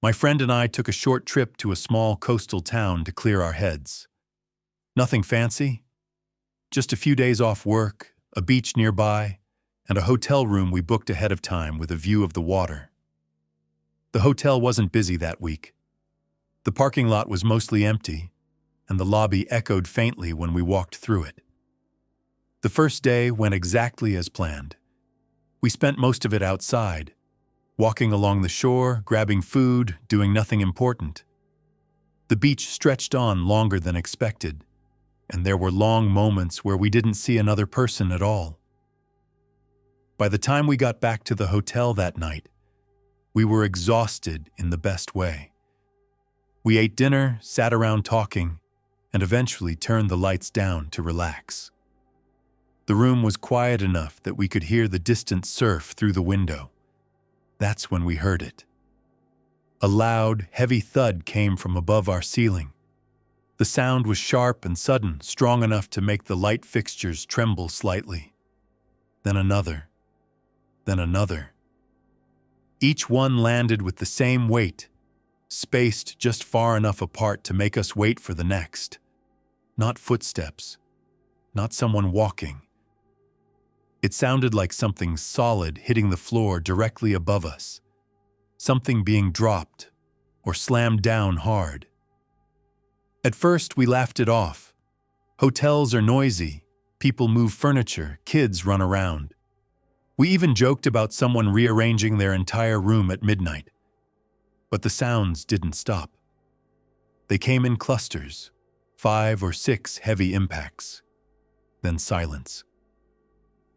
My friend and I took a short trip to a small coastal town to clear our heads. Nothing fancy, just a few days off work, a beach nearby, and a hotel room we booked ahead of time with a view of the water. The hotel wasn't busy that week. The parking lot was mostly empty, and the lobby echoed faintly when we walked through it. The first day went exactly as planned. We spent most of it outside, walking along the shore, grabbing food, doing nothing important. The beach stretched on longer than expected, and there were long moments where we didn't see another person at all. By the time we got back to the hotel that night, we were exhausted in the best way. We ate dinner, sat around talking, and eventually turned the lights down to relax. The room was quiet enough that we could hear the distant surf through the window. That's when we heard it. A loud, heavy thud came from above our ceiling. The sound was sharp and sudden, strong enough to make the light fixtures tremble slightly. Then another. Then another. Each one landed with the same weight, spaced just far enough apart to make us wait for the next. Not footsteps. Not someone walking. It sounded like something solid hitting the floor directly above us. Something being dropped or slammed down hard. At first, we laughed it off. Hotels are noisy. People move furniture. Kids run around. We even joked about someone rearranging their entire room at midnight. But the sounds didn't stop. They came in clusters, 5 or 6 heavy impacts. Then silence.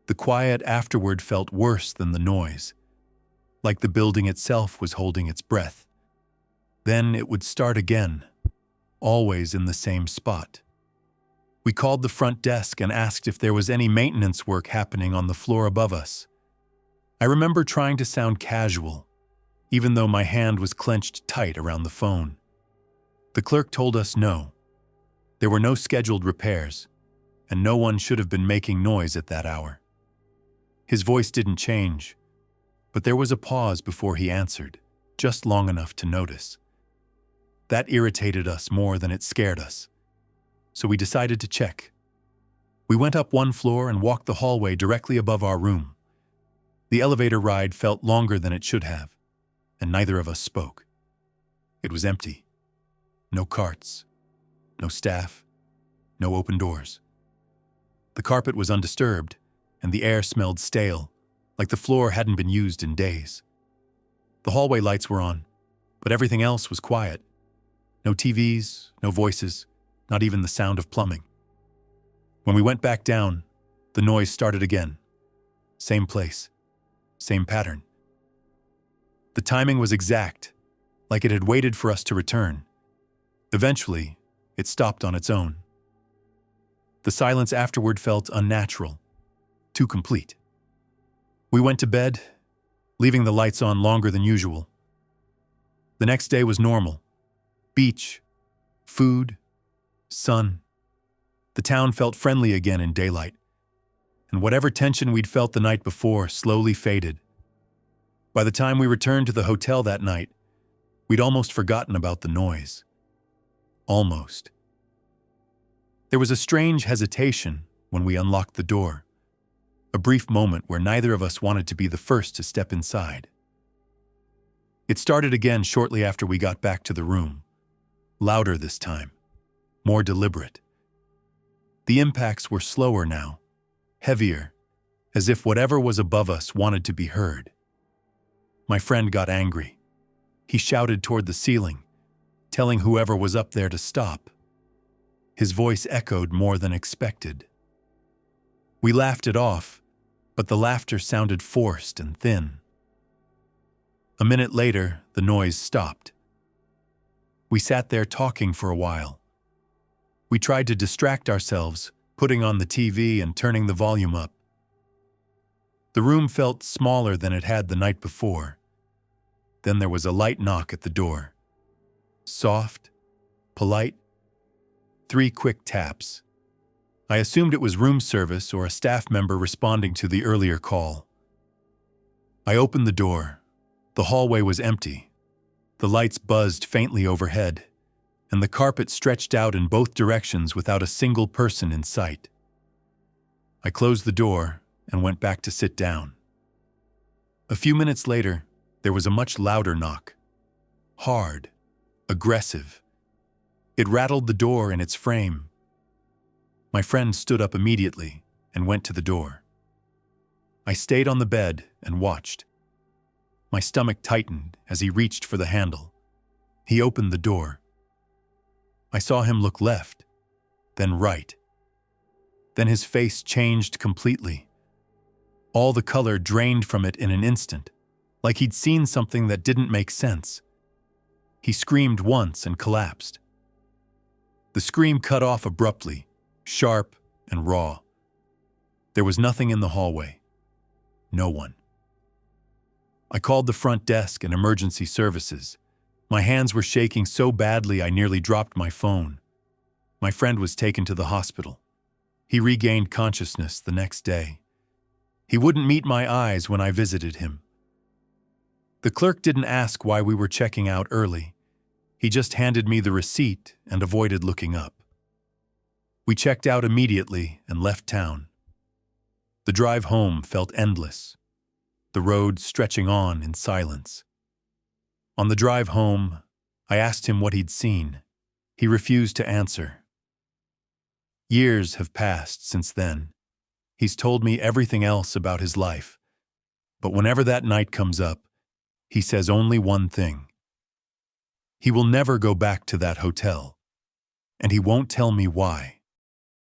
The quiet afterward felt worse than the noise, like the building itself was holding its breath. Then it would start again, always in the same spot. We called the front desk and asked if there was any maintenance work happening on the floor above us. I remember trying to sound casual, even though my hand was clenched tight around the phone. The clerk told us no. There were no scheduled repairs, and no one should have been making noise at that hour. His voice didn't change, but there was a pause before he answered, just long enough to notice. That irritated us more than it scared us, so we decided to check. We went up one floor and walked the hallway directly above our room. The elevator ride felt longer than it should have, and neither of us spoke. It was empty. No carts, no staff, no open doors. The carpet was undisturbed, and the air smelled stale, like the floor hadn't been used in days. The hallway lights were on, but everything else was quiet. No TVs, no voices, not even the sound of plumbing. When we went back down, the noise started again. Same place, same pattern. The timing was exact, like it had waited for us to return. Eventually, it stopped on its own. The silence afterward felt unnatural, too complete. We went to bed, leaving the lights on longer than usual. The next day was normal. Beach, food, sun. The town felt friendly again in daylight, and whatever tension we'd felt the night before slowly faded. By the time we returned to the hotel that night, we'd almost forgotten about the noise. Almost. There was a strange hesitation when we unlocked the door. A brief moment where neither of us wanted to be the first to step inside. It started again shortly after we got back to the room. Louder this time, more deliberate. The impacts were slower now, heavier, as if whatever was above us wanted to be heard. My friend got angry. He shouted toward the ceiling, telling whoever was up there to stop. His voice echoed more than expected. We laughed it off, but the laughter sounded forced and thin. A minute later, the noise stopped. We sat there talking for a while. We tried to distract ourselves, putting on the TV and turning the volume up. The room felt smaller than it had the night before. Then there was a light knock at the door. Soft, polite, 3 quick taps. I assumed it was room service or a staff member responding to the earlier call. I opened the door. The hallway was empty. The lights buzzed faintly overhead, and the carpet stretched out in both directions without a single person in sight. I closed the door and went back to sit down. A few minutes later, there was a much louder knock. Hard, aggressive. It rattled the door in its frame. My friend stood up immediately and went to the door. I stayed on the bed and watched. My stomach tightened as he reached for the handle. He opened the door. I saw him look left, then right. Then his face changed completely. All the color drained from it in an instant, like he'd seen something that didn't make sense. He screamed once and collapsed. The scream cut off abruptly, sharp and raw. There was nothing in the hallway. No one. I called the front desk and emergency services. My hands were shaking so badly I nearly dropped my phone. My friend was taken to the hospital. He regained consciousness the next day. He wouldn't meet my eyes when I visited him. The clerk didn't ask why we were checking out early. He just handed me the receipt and avoided looking up. We checked out immediately and left town. The drive home felt endless, the road stretching on in silence. On the drive home, I asked him what he'd seen. He refused to answer. Years have passed since then. He's told me everything else about his life. But whenever that night comes up, he says only one thing. He will never go back to that hotel, and he won't tell me why.